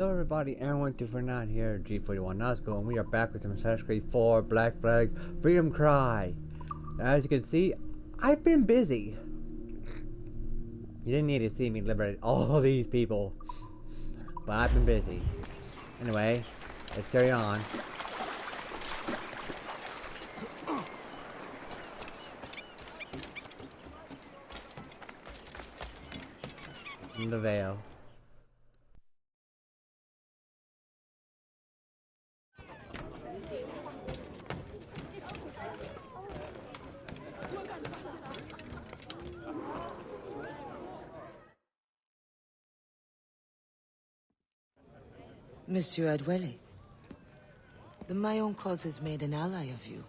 Hello everybody, Aaron1249 here, G41 Nazco, and we are back with some Assassin's Creed 4 Black Flag Freedom Cry. As you can see, I've been busy. You didn't need to see me liberate all these people, but I've been busy. Anyway, let's carry on. In the veil. Monsieur Adwele, the Mayon cause has made an ally of you.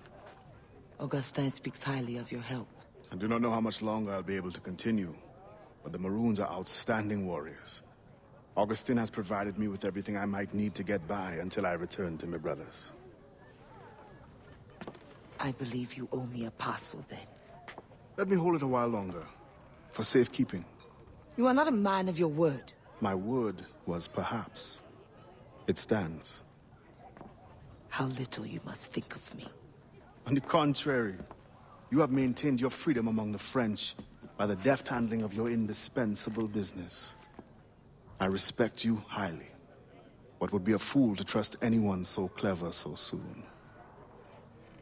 Augustin speaks highly of your help. I do not know how much longer I'll be able to continue, but the Maroons are outstanding warriors. Augustin has provided me with everything I might need to get by until I return to my brothers. I believe you owe me a parcel then. Let me hold it a while longer, for safekeeping. You are not a man of your word. My word was perhaps. It stands. How little you must think of me. On the contrary, you have maintained your freedom among the French by the deft handling of your indispensable business. I respect you highly, but would be a fool to trust anyone so clever so soon.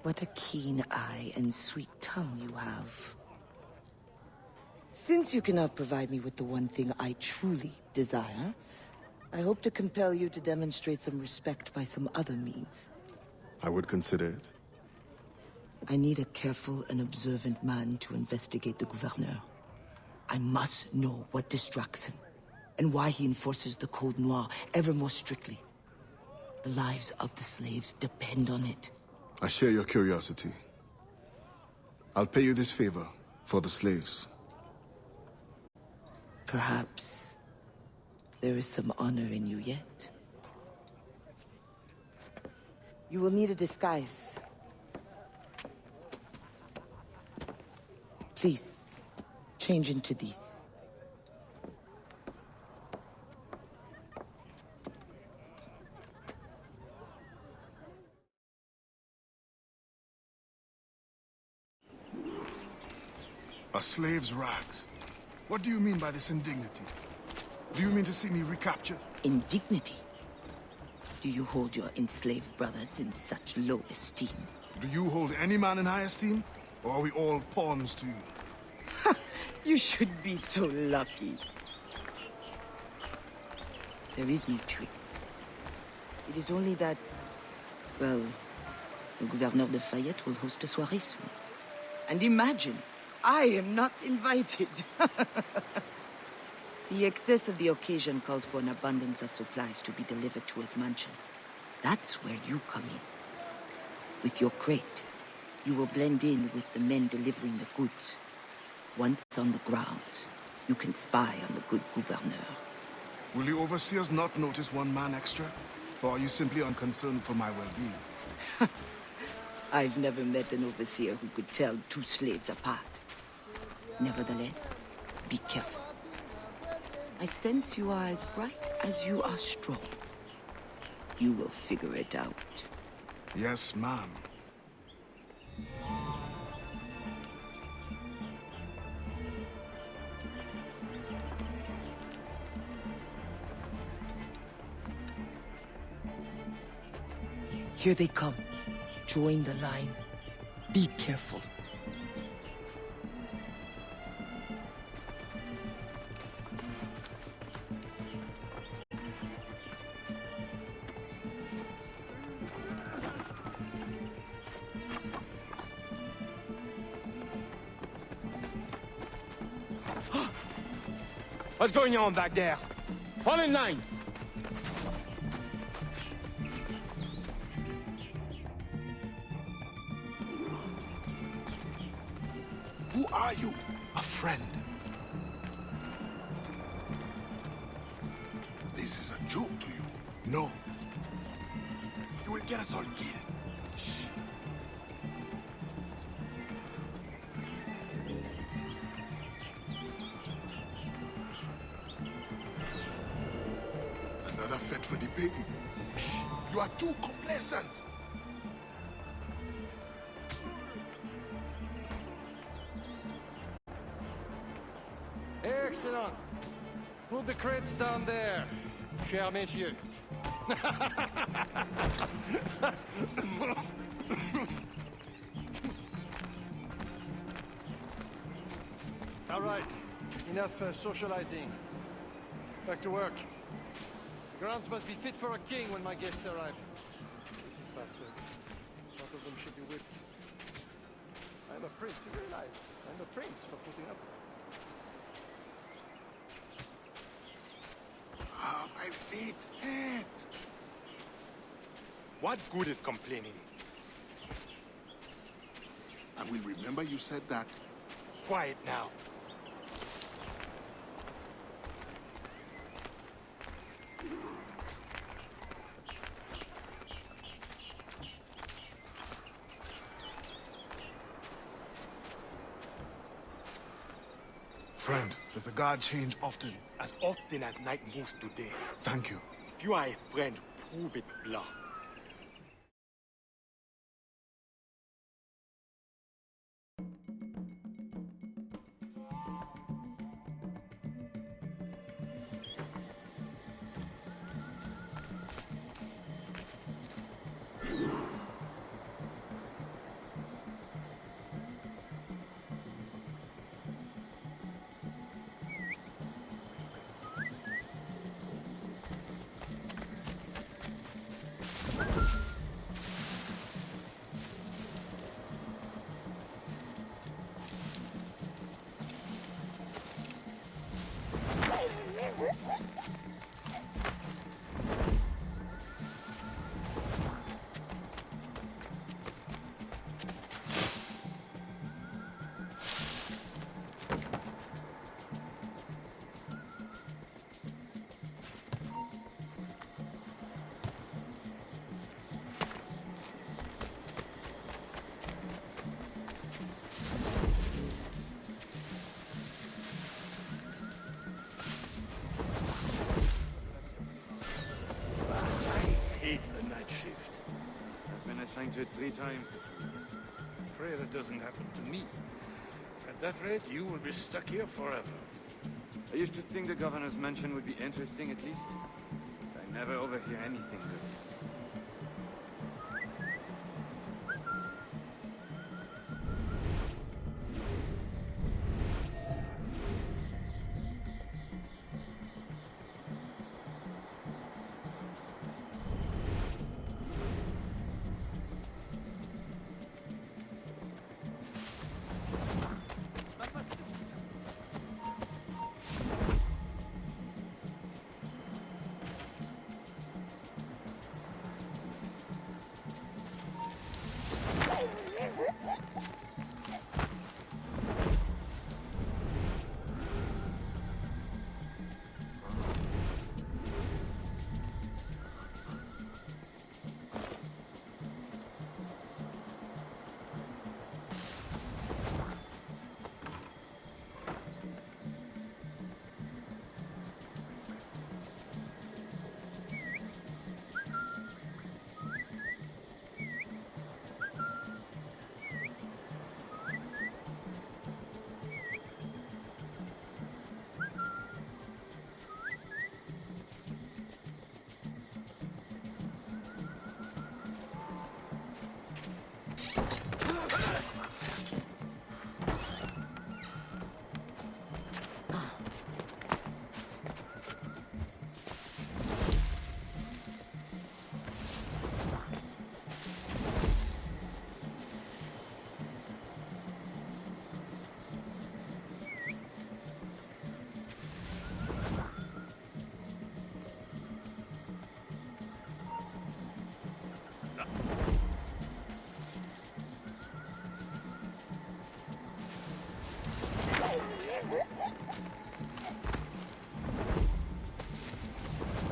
What a keen eye and sweet tongue you have. Since you cannot provide me with the one thing I truly desire, I hope to compel you to demonstrate some respect by some other means. I would consider it. I need a careful and observant man to investigate the gouverneur. I must know what distracts him, and why he enforces the Code Noir ever more strictly. The lives of the slaves depend on it. I share your curiosity. I'll pay you this favor for the slaves. Perhaps there is some honor in you yet. You will need a disguise. Please, change into these. A slave's rags. What do you mean by this indignity? Do you mean to see me recaptured? Indignity? Do you hold your enslaved brothers in such low esteem? Do you hold any man in high esteem? Or are we all pawns to you? You should be so lucky. There is no trick. It is only that, well, the Gouverneur de Fayette will host a soirée soon. And imagine, I am not invited. The excess of the occasion calls for an abundance of supplies to be delivered to his mansion. That's where you come in. With your crate, you will blend in with the men delivering the goods. Once on the grounds, you can spy on the good gouverneur. Will the overseers not notice one man extra? Or are you simply unconcerned for my well-being? I've never met an overseer who could tell two slaves apart. Nevertheless, be careful. I sense you are as bright as you are strong. You will figure it out. Yes, ma'am. Here they come. Join the line. Be careful. What's going on back there? Fall in line! Who are you? A friend. This is a joke to you. No. You will get us all killed. Shh. Another fete for the baby. You are too complacent. Excellent. Put the crates down there, cher messieurs. All right, enough socializing. Back to work. The grounds must be fit for a king when my guests arrive. Lazy bastards. Both of them should be whipped. I'm a prince, you realize? I'm a prince for putting up. Ah, my feet hurt. What good is complaining? I will remember you said that. Quiet now. Friend, does the guard change often? As often as night moves today. Thank you. If you are a friend, prove it, Blanc. Hate the night shift. I've been assigned to it 3 times this week. Pray that doesn't happen to me. At that rate, you will be stuck here forever. I used to think the governor's mansion would be interesting at least. I never overhear anything good.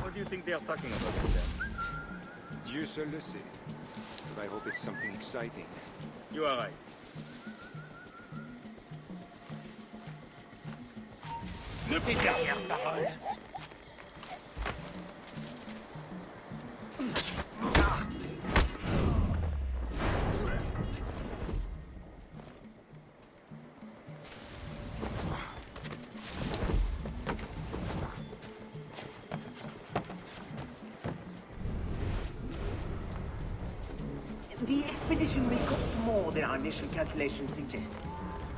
What do you think they are talking about there? Dieu seul le sait. But I hope it's something exciting. You are right. Ne tes dernières paroles. The expedition may cost more than our initial calculations suggested.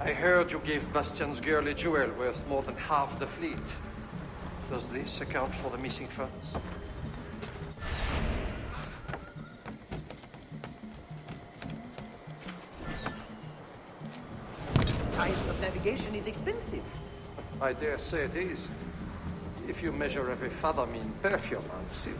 I heard you gave Bastian's girl a jewel worth more than half the fleet. Does this account for the missing funds? Science of navigation is expensive. I dare say it is. If you measure every fathom in perfume and silk.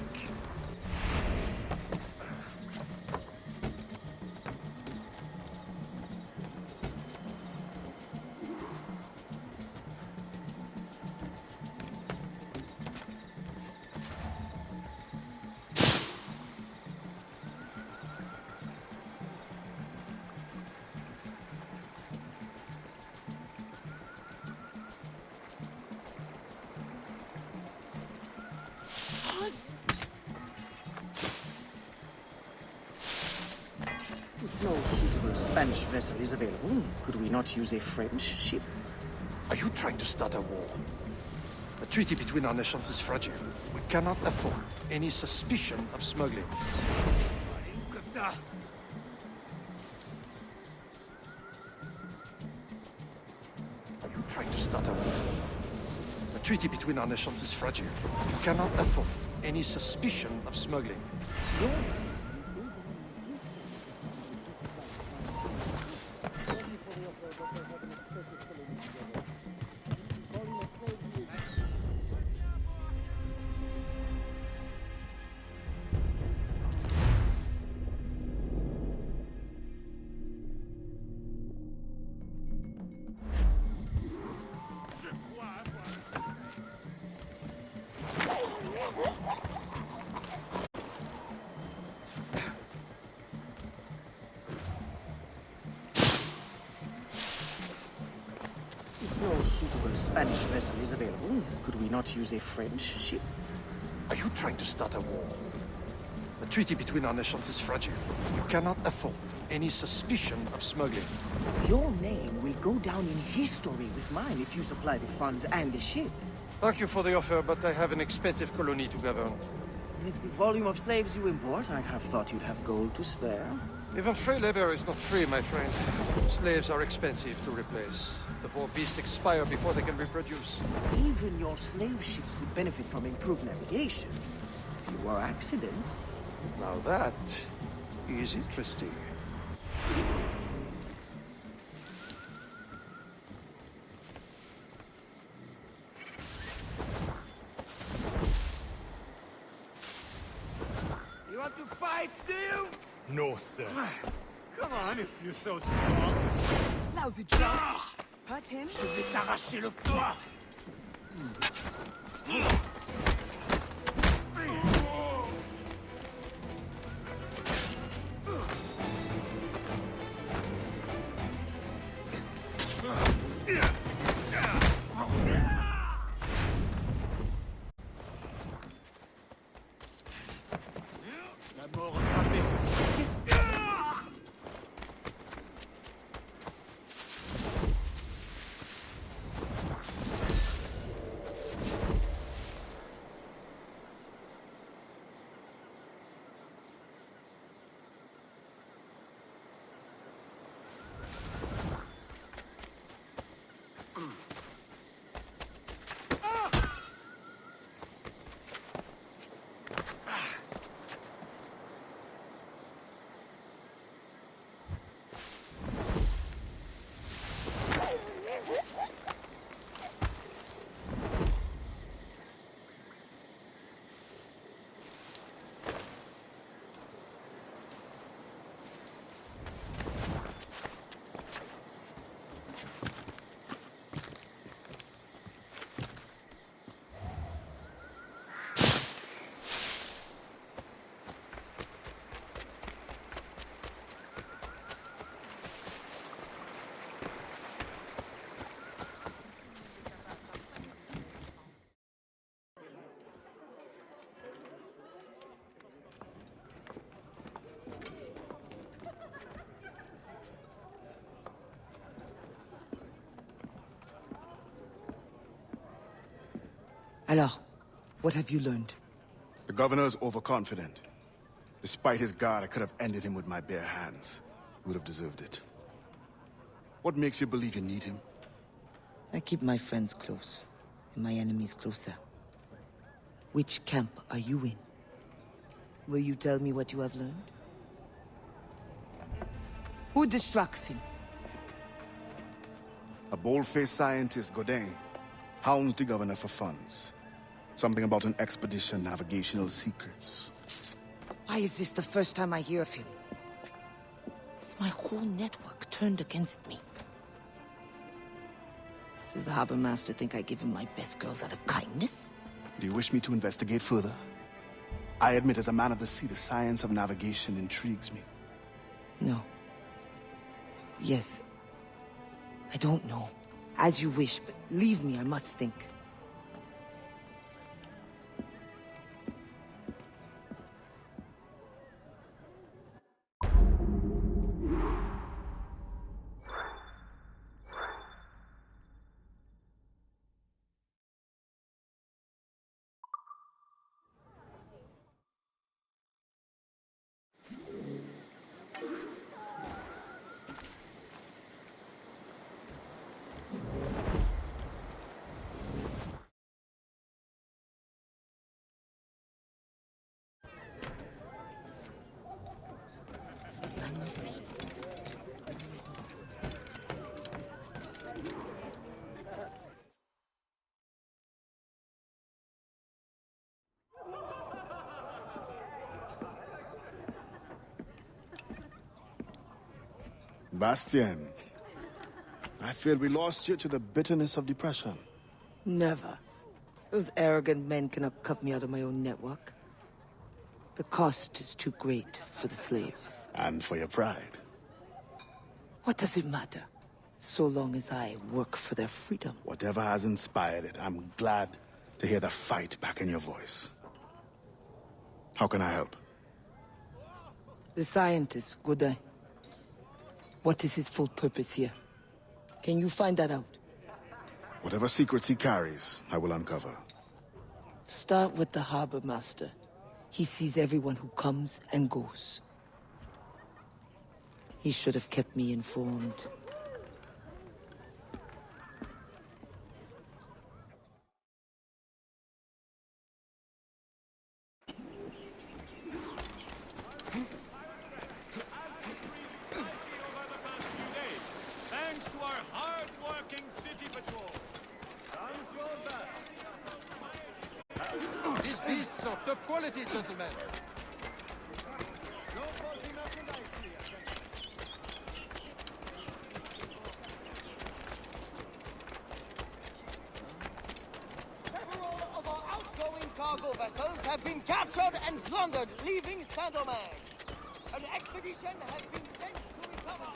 If no suitable Spanish vessel is available, could we not use a French ship? Are you trying to start a war? The treaty between our nations is fragile. We cannot afford any suspicion of smuggling. Comme ça. Are you trying to start a war? The treaty between our nations is fragile. We cannot afford any suspicion of smuggling. If no suitable Spanish vessel is available, could we not use a French ship? Are you trying to start a war? The treaty between our nations is fragile. We cannot afford any suspicion of smuggling. Your name will go down in history with mine if you supply the funds and the ship. Thank you for the offer, but I have an expensive colony to govern. With the volume of slaves you import, I'd have thought you'd have gold to spare. Even free labor is not free, my friend. Slaves are expensive to replace. The poor beasts expire before they can reproduce. Even your slave ships would benefit from improved navigation. Fewer accidents. Now that is interesting. You want to fight, do you? No, sir. Come on, if you're so strong. Lousy drunk. Hurt him? Je vais t'arracher le foie. La mort rattrapée. Alors, what have you learned? The governor's overconfident. Despite his guard, I could have ended him with my bare hands. He would have deserved it. What makes you believe you need him? I keep my friends close, and my enemies closer. Which camp are you in? Will you tell me what you have learned? Who distracts him? A bold-faced scientist, Godin, hounds the governor for funds. Something about an expedition, navigational secrets. Why is this the first time I hear of him? Is my whole network turned against me? Does the harbor master think I give him my best girls out of kindness? Do you wish me to investigate further? I admit, as a man of the sea, the science of navigation intrigues me. No. Yes. I don't know. As you wish, but leave me, I must think. Bastien, I feared we lost you to the bitterness of depression. Never. Those arrogant men cannot cut me out of my own network. The cost is too great for the slaves. And for your pride. What does it matter? So long as I work for their freedom. Whatever has inspired it, I'm glad to hear the fight back in your voice. How can I help? The scientist, Godin. What is his full purpose here? Can you find that out? Whatever secrets he carries, I will uncover. Start with the harbor master. He sees everyone who comes and goes. He should have kept me informed. Thanks to our hard-working city patrol. These beasts are top quality, gentlemen. Several of our outgoing cargo vessels have been captured and plundered, leaving Saint-Domingue. An expedition has been sent to recover.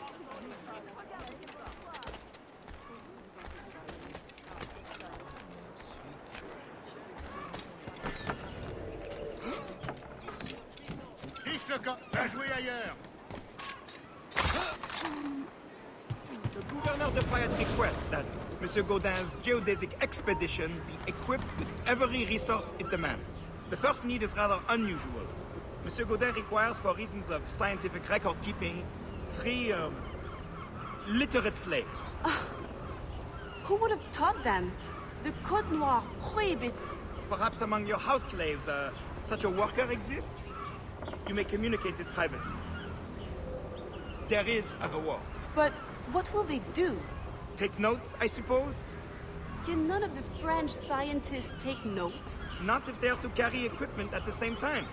Fiche le camp. Va jouer ailleurs. The Governor de Fayette requests that Monsieur Godin's geodesic expedition be equipped with every resource it demands. The first need is rather unusual. Monsieur Godin requires, for reasons of scientific record-keeping, 3 literate slaves. Who would have taught them? The Code Noir prohibits. Perhaps among your house slaves, such a worker exists? You may communicate it privately. There is a reward. But what will they do? Take notes, I suppose? Can none of the French scientists take notes? Not if they are to carry equipment at the same time.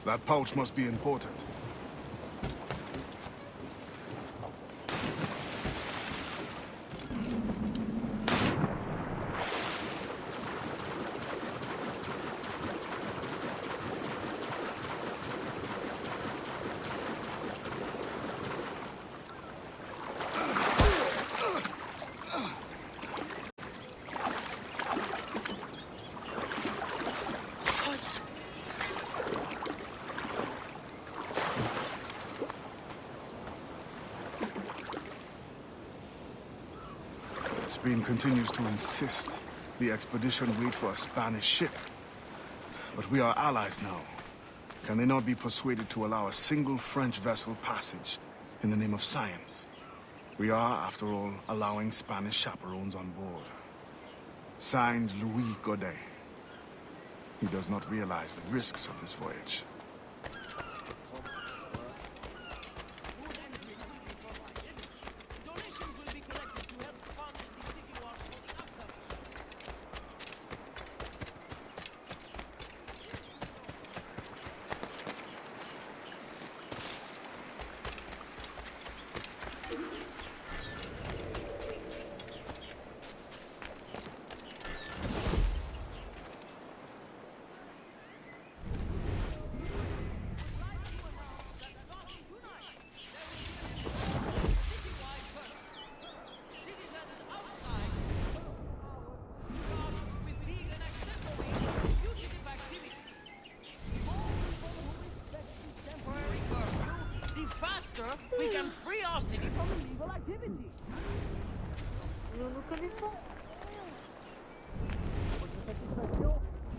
That pouch must be important. Spain continues to insist the expedition wait for a Spanish ship. But we are allies now. Can they not be persuaded to allow a single French vessel passage in the name of science? We are, after all, allowing Spanish chaperones on board. Signed, Louis Godet. He does not realize the risks of this voyage. We can free our city from illegal activity. Nous nous connaissons.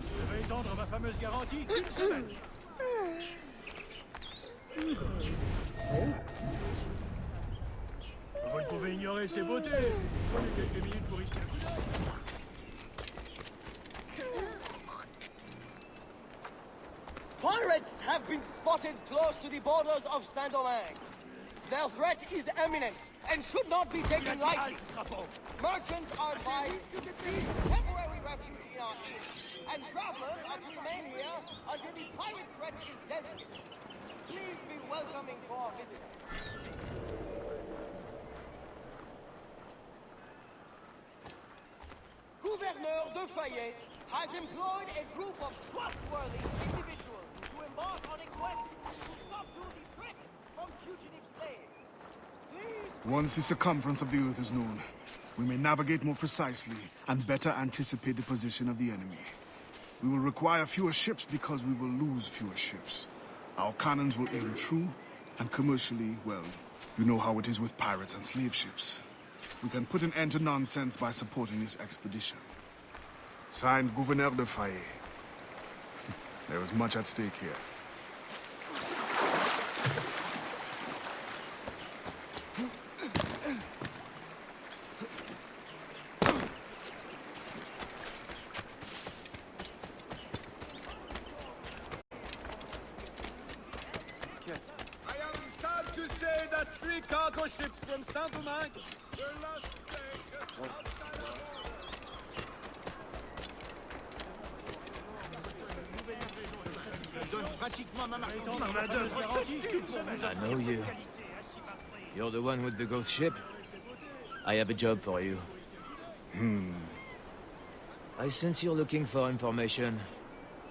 Je vais étendre ma fameuse garantie d'une semaine. Vous ne pouvez ignorer ses beautés. Prenez quelques minutes pour y jeter un coup d'œil. Pirates have been spotted close to the borders of Saint-Domingue. Their threat is imminent and should not be taken lightly. Merchants are advised to seek temporary refuge in our east, and travelers are to remain here until the pirate threat is dealt. Please be welcoming for our visitors. Gouverneur de Fayet has employed a group of trustworthy individuals to embark on a quest to subdue the threat from fugitive slaves. Once the circumference of the Earth is known, we may navigate more precisely and better anticipate the position of the enemy. We will require fewer ships because we will lose fewer ships. Our cannons will aim true, and commercially, well, you know how it is with pirates and slave ships. We can put an end to nonsense by supporting this expedition. Signed, Gouverneur de Fayet. There is much at stake here. I am sad to say that 3 cargo ships from Saint-Domingue were lost today just outside our I know you. You're the one with the ghost ship? I have a job for you. I sense you're looking for information.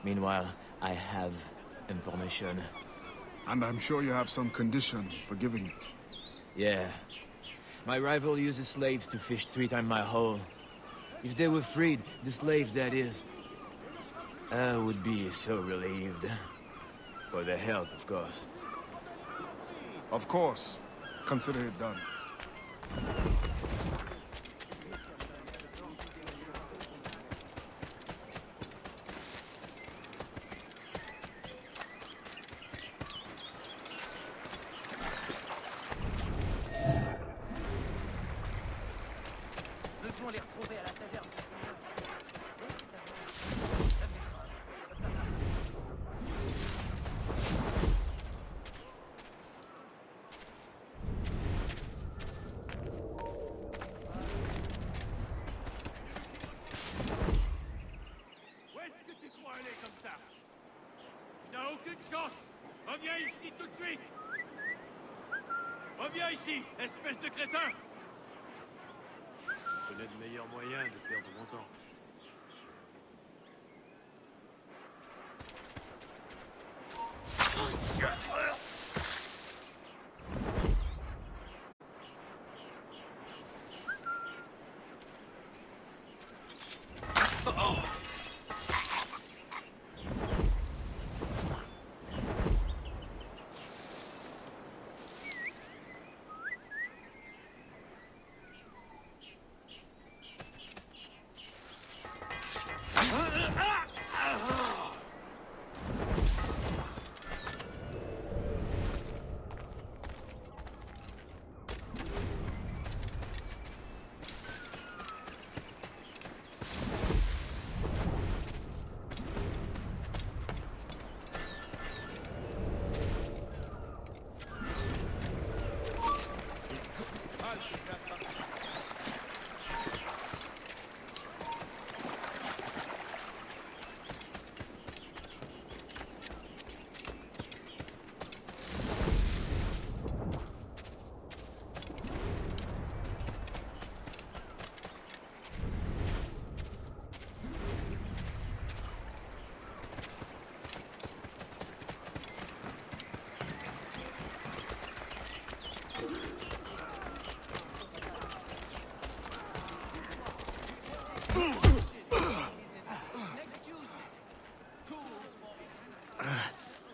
Meanwhile, I have information. And I'm sure you have some condition for giving it. Yeah. My rival uses slaves to fish 3 times my haul. If they were freed, the slaves that is, I would be so relieved. For their health, of course. Of course. Consider it done. Devons les retrouver à la taverne. Où est-ce que tu crois aller comme ça? Tu n'as aucune chance. Reviens ici tout de suite. Reviens ici, espèce de crétin. Je connais de meilleurs moyens de perdre mon temps.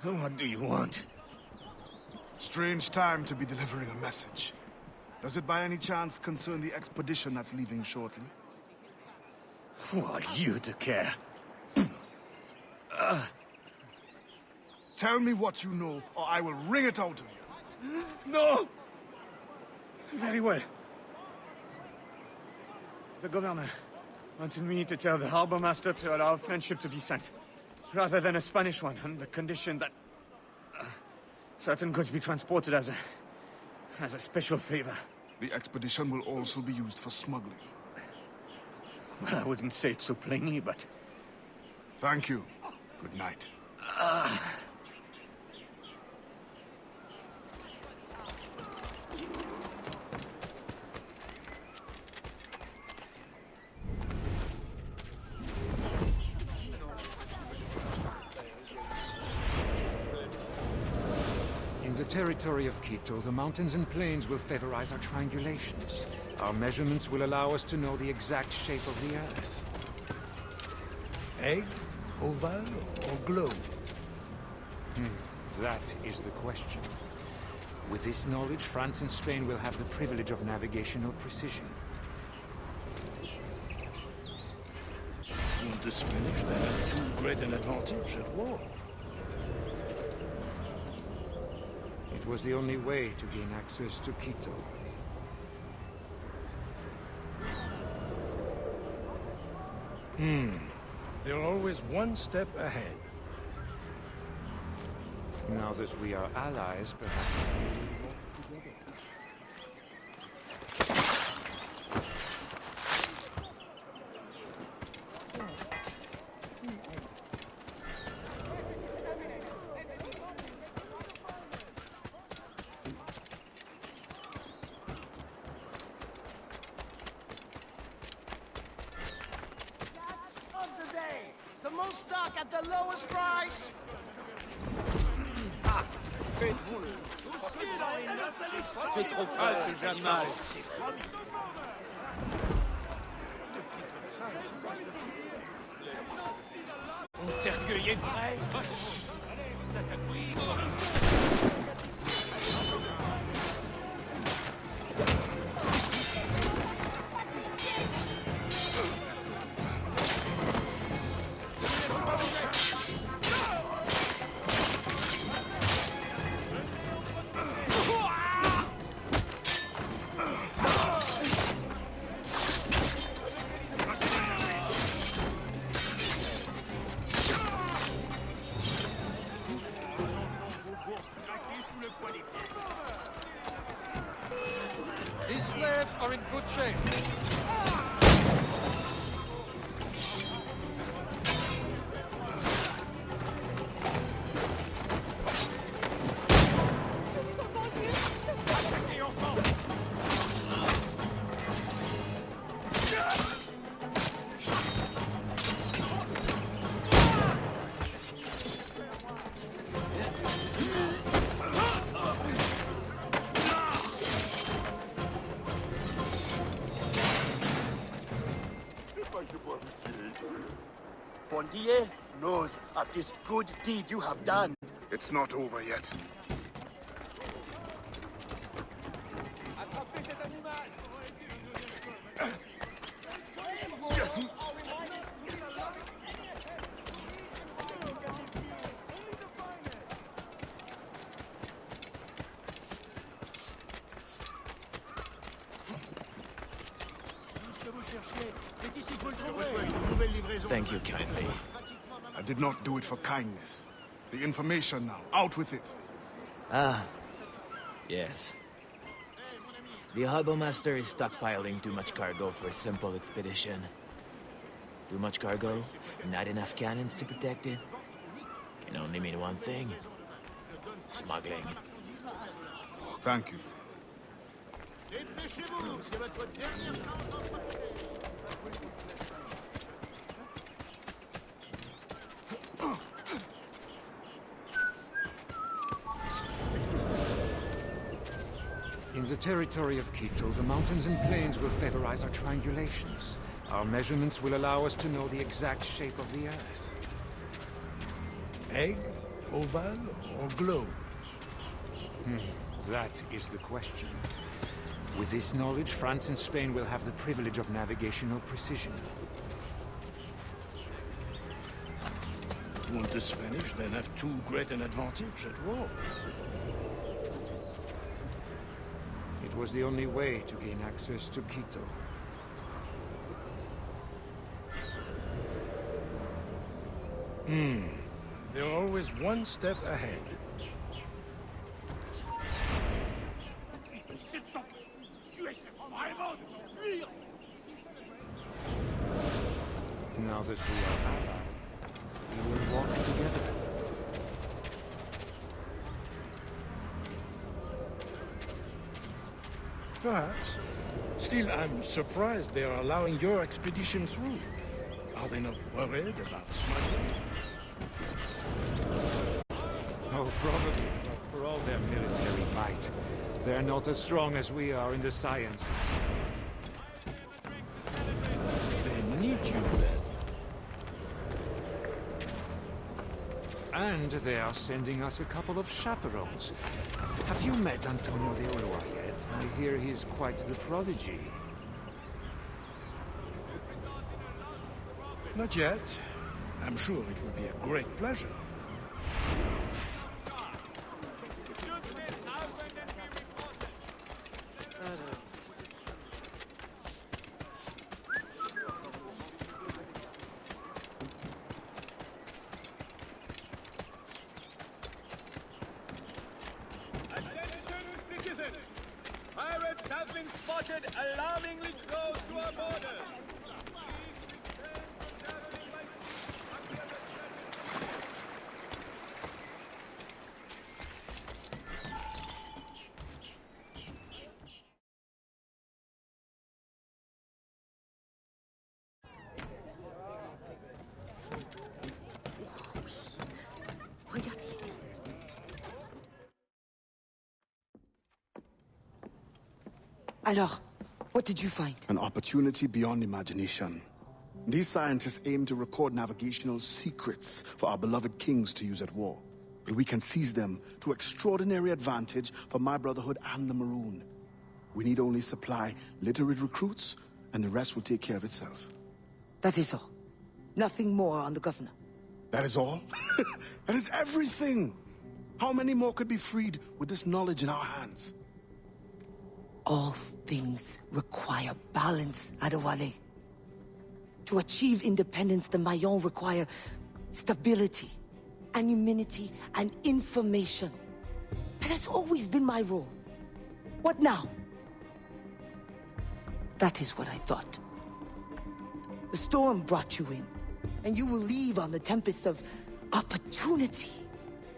What do you want? Strange time to be delivering a message. Does it by any chance concern the expedition that's leaving shortly? Who are you to care? Tell me what you know, or I will wring it out of you. No! Very well. The governor wanted me to tell the harbor master to allow a French ship to be sent, rather than a Spanish one, on the condition that certain goods be transported as a special favor. The expedition will also be used for smuggling. Well, I wouldn't say it so plainly, but... Thank you. Good night. In the territory of Quito, the mountains and plains will favorize our triangulations. Our measurements will allow us to know the exact shape of the Earth. Egg, oval, or globe? That is the question. With this knowledge, France and Spain will have the privilege of navigational precision. Won't the Spanish then have too great an advantage at war? It was the only way to gain access to Quito. They're always one step ahead. Now that we are allies, perhaps... The most stock at the lowest price. C'est trop calme, jamais. Ton cercueil est prêt. These slaves are in good shape. Bondier knows of this good deed you have done. It's not over yet. Thank you kindly. I did not do it for kindness. The information now, out with it. Ah, yes. The harbor master is stockpiling too much cargo for a simple expedition. Too much cargo, not enough cannons to protect it. Can only mean one thing. Smuggling. Thank you. In the territory of Quito, the mountains and plains will favorize our triangulations. Our measurements will allow us to know the exact shape of the Earth. Egg, oval, or globe? That is the question. With this knowledge, France and Spain will have the privilege of navigational precision. Won't the Spanish then have too great an advantage at war? It was the only way to gain access to Quito. They're always one step ahead. Now that we are allied, we will walk together. Perhaps. Still, I'm surprised they are allowing your expedition through. Are they not worried about smuggling? Oh, probably. For all their military might, they're not as strong as we are in the sciences. They need you then. And they are sending us a couple of chaperones. Have you met Antonio de Ulloa yet? I hear he's quite the prodigy. Not yet. I'm sure it will be a great pleasure. Pirates have been spotted alarmingly close to our borders. Alors, what did you find? An opportunity beyond imagination. These scientists aim to record navigational secrets for our beloved kings to use at war. But we can seize them to extraordinary advantage for my Brotherhood and the Maroon. We need only supply literate recruits, and the rest will take care of itself. That is all. Nothing more on the governor. That is all? That is everything! How many more could be freed with this knowledge in our hands? All things require balance, Adewale. To achieve independence, the Mayon require stability, anonymity, and information. That has always been my role. What now? That is what I thought. The storm brought you in, and you will leave on the tempest of opportunity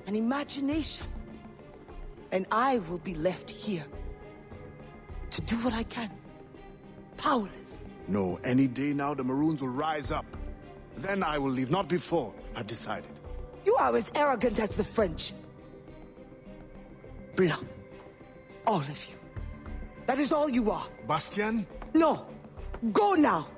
and imagination. And I will be left here to do what I can. Powerless. No, any day now the Maroons will rise up. Then I will leave, not before. I've decided. You are as arrogant as the French. Blanc. All of you. That is all you are. Bastien? No. Go now.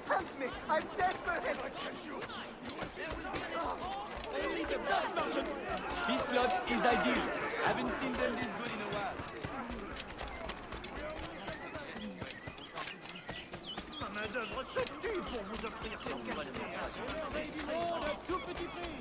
Help me! I'm desperate! This lot is ideal. Haven't seen them this good in a while. Ma main-d'œuvre se tue pour vous offrir cette qualité. Tout petit prix.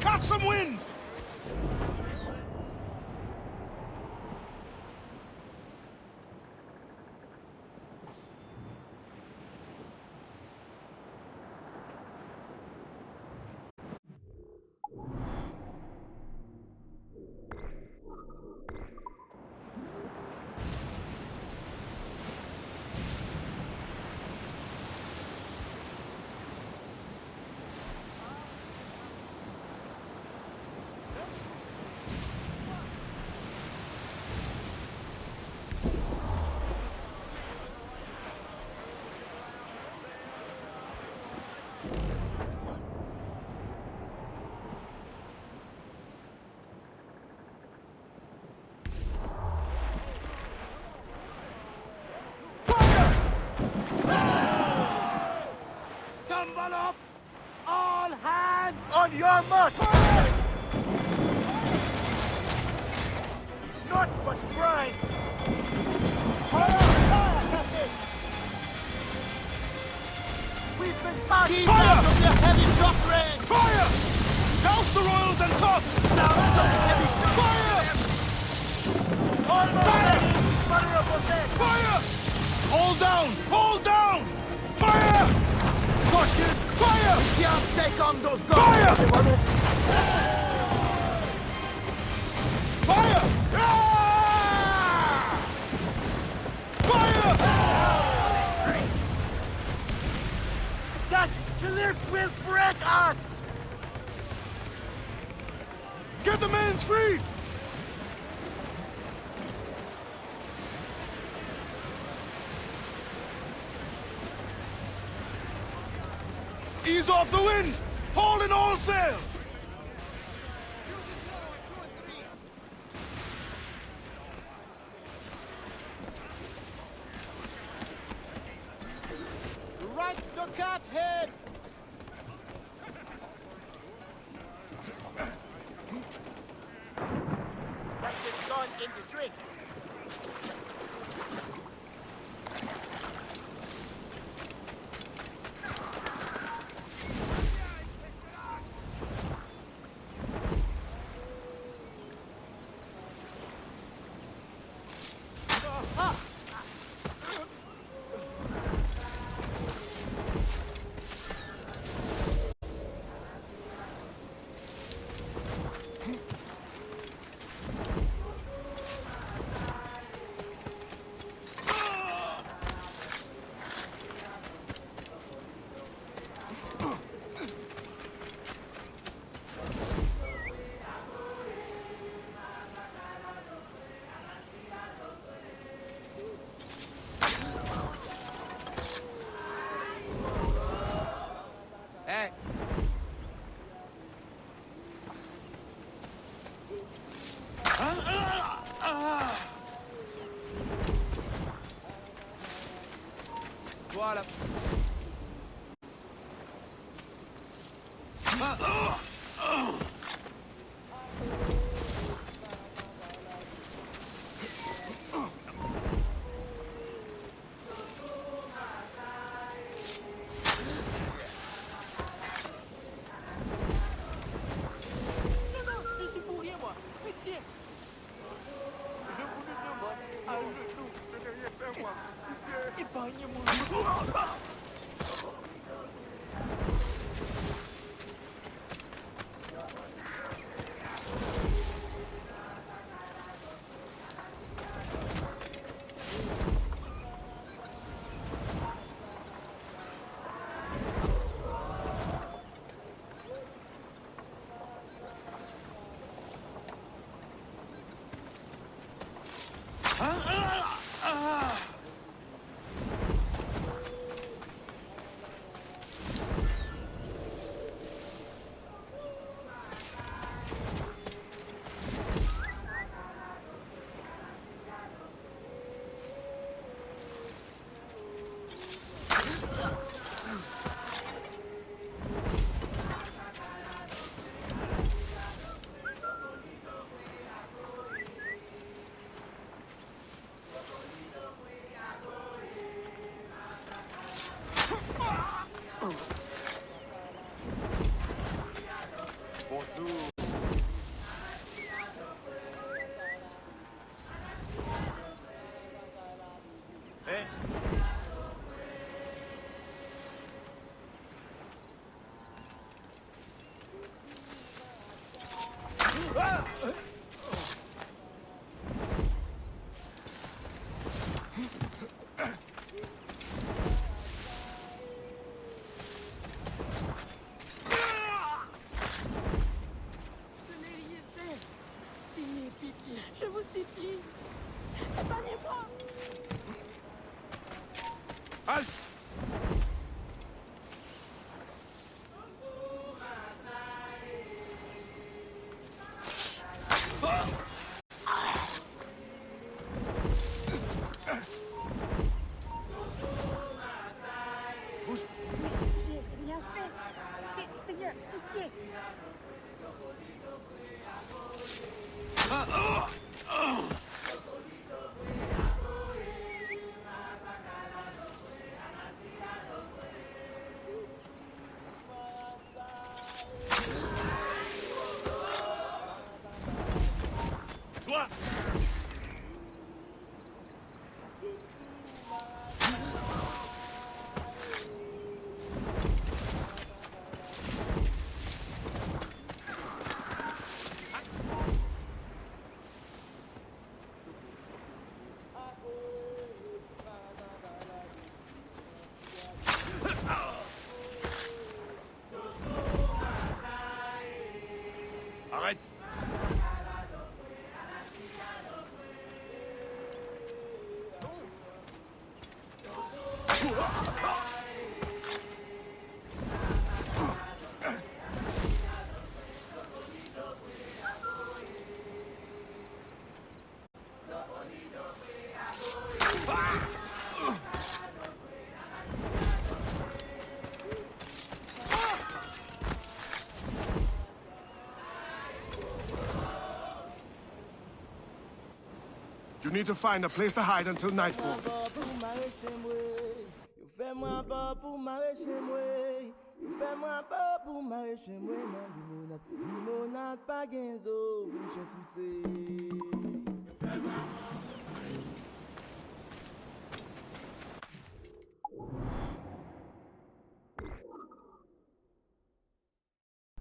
Catch some wind! Tumble up! All hands on your mark! Not but grind! We've been targeted from the heavy shot range! Fire! Douse the royals and tops! Now that's a heavy shot! Fire! Almost ready! Vulnerable dead! Fire! Hold down! Hold down! Fire! Caution! Fire! Can't take on those guns! Fire! Fire! Fire! That cliff will break us! Get the man's free! Ease off the wind! Haul in all sail! Right the cat head! That's been gone in the drink. Hey. Voilà. Halt! Arrête! You need to find a place to hide until nightfall.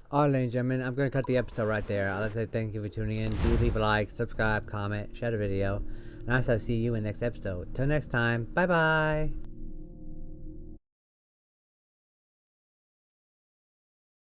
Alright, ladies and gentlemen, I'm going to cut the episode right there. I'd like to thank you for tuning in. Do leave a like, subscribe, comment, share the video. And I'll see you in the next episode. Till next time, bye bye.